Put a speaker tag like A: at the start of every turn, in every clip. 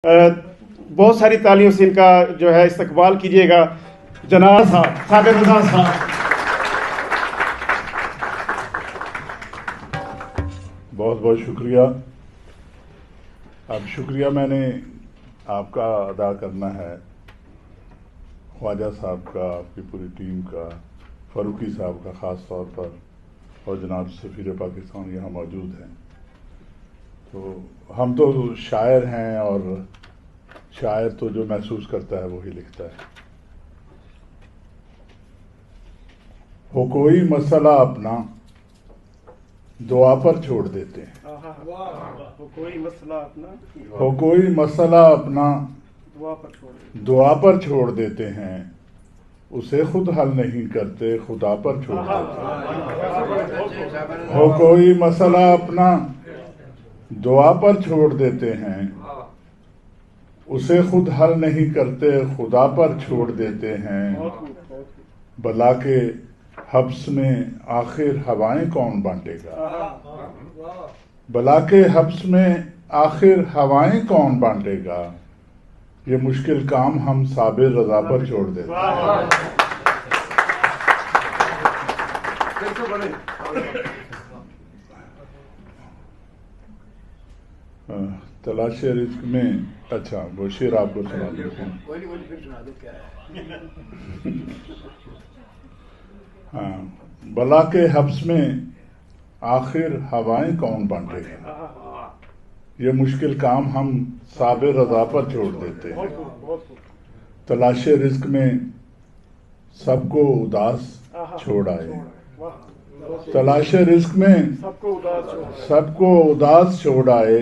A: بہت ساری تالیوں سے ان کا جو ہے استقبال کیجیے گا جناب صاحب صابر رضا صاحب.
B: بہت بہت شکریہ. اب شکریہ میں نے آپ کا ادا کرنا ہے، خواجہ صاحب کا، آپ کی پوری ٹیم کا، فاروقی صاحب کا خاص طور پر، اور جناب سفیر پاکستان یہاں موجود ہیں. تو ہم تو شاعر ہیں، اور شاعر تو جو محسوس کرتا ہے وہی لکھتا ہے. ہو کوئی مسئلہ اپنا دعا پر چھوڑ دیتے ہیں.
A: ہو کوئی مسئلہ اپنا
B: ہو کوئی مسئلہ اپنا دعا پر چھوڑ دیتے ہیں، اسے خود حل نہیں کرتے خدا پر چھوڑ دیتے ہیں. ہو کوئی مسئلہ اپنا دعا پر چھوڑ دیتے ہیں، اسے خود حل نہیں کرتے خدا پر چھوڑ دیتے ہیں. بلا کے حبس میں آخر ہوائیں کون بانٹے گا، بلا کے حبس میں آخر ہوائیں کون بانٹے گا، یہ مشکل کام ہم صابر رضا پر چھوڑ دیتے ہیں. تلاش رزق میں اچھا وہ شعر آپ کو سنا دیتے ہیں. ہاں، بلا کے حبس میں آخر ہوائیں کون بانٹے گا، یہ مشکل کام ہم صابر رضا پر چھوڑ دیتے ہیں. تلاش رزق میں سب کو اداس چھوڑ آئے، تلاش رزق میں سب کو اداس چھوڑ آئے،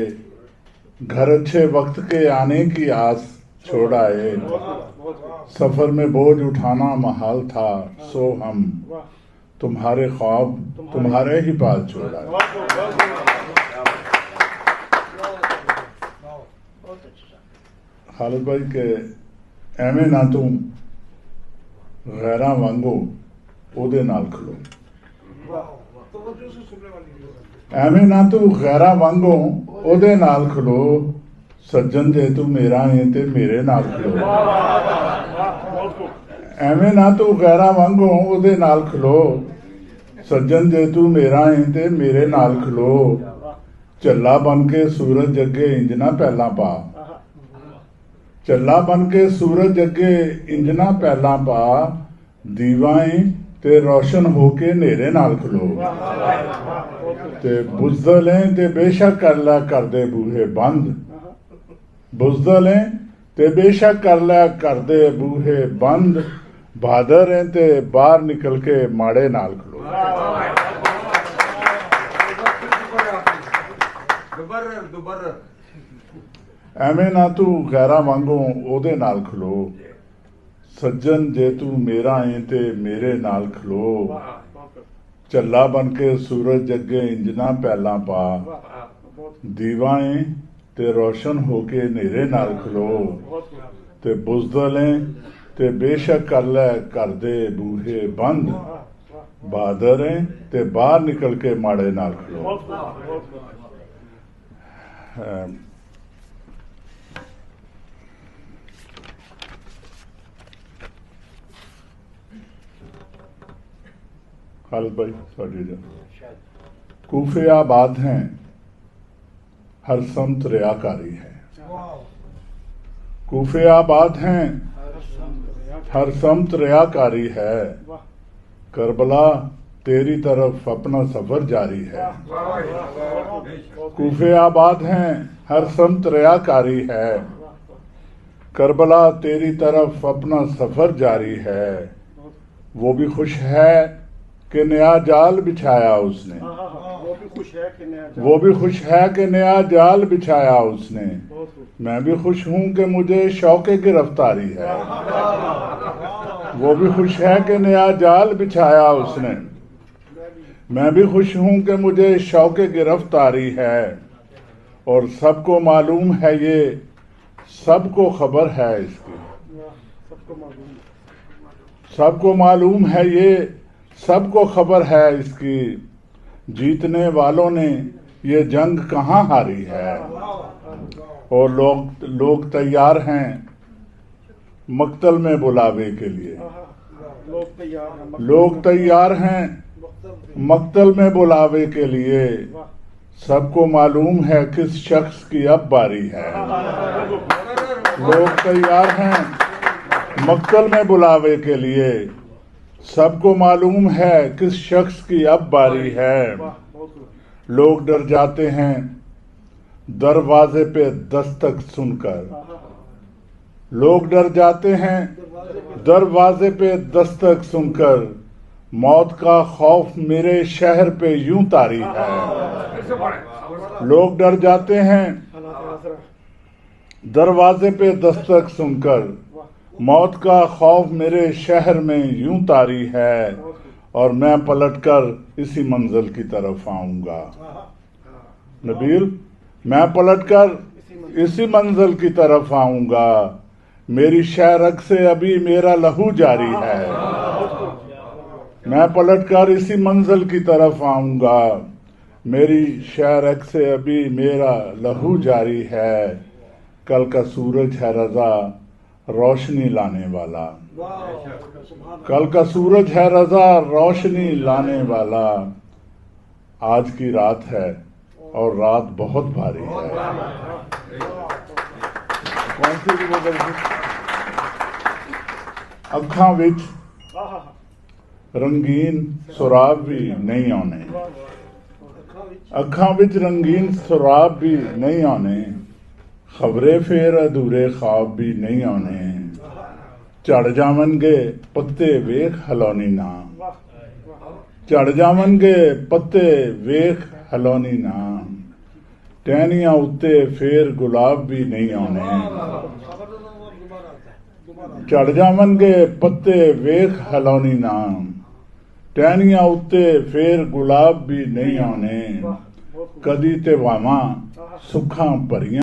B: گھر اچھے وقت کے آنے کی آس چھوڑ آئے. سفر میں بوجھ اٹھانا محال تھا، سو ہم تمہارے خواب تمہارے ہی پاس چھوڑ آئے. خالد بھائی کہ ایویں نہ تم غیراں وانگو او دے نال کھلو، ایویں نہ تو غیراں وانگو او دے نال کھلو، سجن جے تو میرا ہے تے میرے نال کھلو. ایویں نہ تو غیراں وانگو او دے نال کھلو، سجن جے تو میرا ہے تے میرے نال کھلو. چلا بن کے سورج اگے انج نہ پہلا پا، چلا بن کے سورج اگے انج نہ پہلا پا، دیوائیں تے روشن ہو کے نیرے نال کھلو. تے بزدلیں تے بے شک کر لیا کر دے بوہے بند، بزدلیں تے بے شک کر لیا کر دے بوہے بند، بہادر ہیں تے باہر نکل کے ماڑے نال کھلو. ایویں نہ تو غیراں وانگوں او دے نال کھلو، سجن جے تو میرا ہے تے میرے نال کھلو. چلا بن کے سورج اگے انج نہ پہلا پا، دیوائیں تے روشن ہو کے نیرے نال کھلو. تے بزدلیں تے بے شک کر لے کر دے بوہے بند، بہادر ہیں تے باہر نکل کے ماڑے نال کھلو. خالد بھائی سوری جان. کوفے آباد ہیں ہر سمت ریاکاری ہے، کوفے آباد ہیں ہر سمت ریاکاری ہے، کربلا تیری طرف اپنا سفر جاری ہے. کوفے آباد ہیں ہر سمت ریاکاری ہے، کربلا تیری طرف اپنا سفر جاری ہے. وہ بھی خوش ہے کہ نیا جال بچھایا اس نے، وہ بھی خوش ہے کہ نیا جال بچھایا اس نے. میں بھی خوش ہوں کہ مجھے شوق گرفتاری ہے، وہ بھی خوش ہے کہ نیا جال بچھایا اس نے. میں بھی خوش ہوں کہ مجھے شوق گرفتاری ہے، اور سب کو معلوم ہے یہ سب کو خبر ہے اس کی، سب کو معلوم ہے یہ سب کو خبر ہے اس کی. جیتنے والوں نے یہ جنگ کہاں ہاری ہے، اور لوگ تیار ہیں مقتل میں بلاوے کے لیے، لوگ تیار ہیں مقتل میں بلاوے کے لیے، سب کو معلوم ہے کس شخص کی اب باری ہے، لوگ تیار ہیں مقتل میں بلاوے کے لیے، سب کو معلوم ہے کس شخص کی اب باری ہے، لوگ ڈر جاتے ہیں دروازے پہ دستک سن کر، لوگ ڈر جاتے ہیں دروازے پہ دستک سن کر، موت کا خوف میرے شہر پہ یوں طاری ہے، لوگ ڈر جاتے ہیں دروازے پہ دستک سن کر، موت کا خوف میرے شہر میں یوں طاری ہے، اور میں پلٹ کر اسی منزل کی طرف آؤں گا، نبیل میں پلٹ کر اسی منزل کی طرف آؤں گا، میری شہرگ سے ابھی میرا لہو جاری ہے، میں پلٹ کر اسی منزل کی طرف آؤں گا، میری شہرگ سے ابھی میرا لہو جاری ہے، کل کا سورج ہے رضا روشنی لانے والا، کل کا سورج ہے رضا روشنی لانے والا، آج کی رات ہے اور رات بہت بھاری ہے۔ کون سی اکھاں وچ رنگین سراب بھی نہیں آنے، اکھاں وچ رنگین سراب بھی نہیں آنے، خبریں پھر ادھورے خواب بھی نہیں آنے، چڑھ جاون گے پتے ویکھ ہلونی نا، چڑھ جاون گے پتے ویکھ ہلونی نا، ٹہنیاں اتے پھر گلاب بھی نہیں آنے، چڑھ جاون گے پتے ویکھ ہلونی نا، ٹہنیاں اتے پھر گلاب بھی نہیں آنے، کدی تے واواں سکھاں پریاں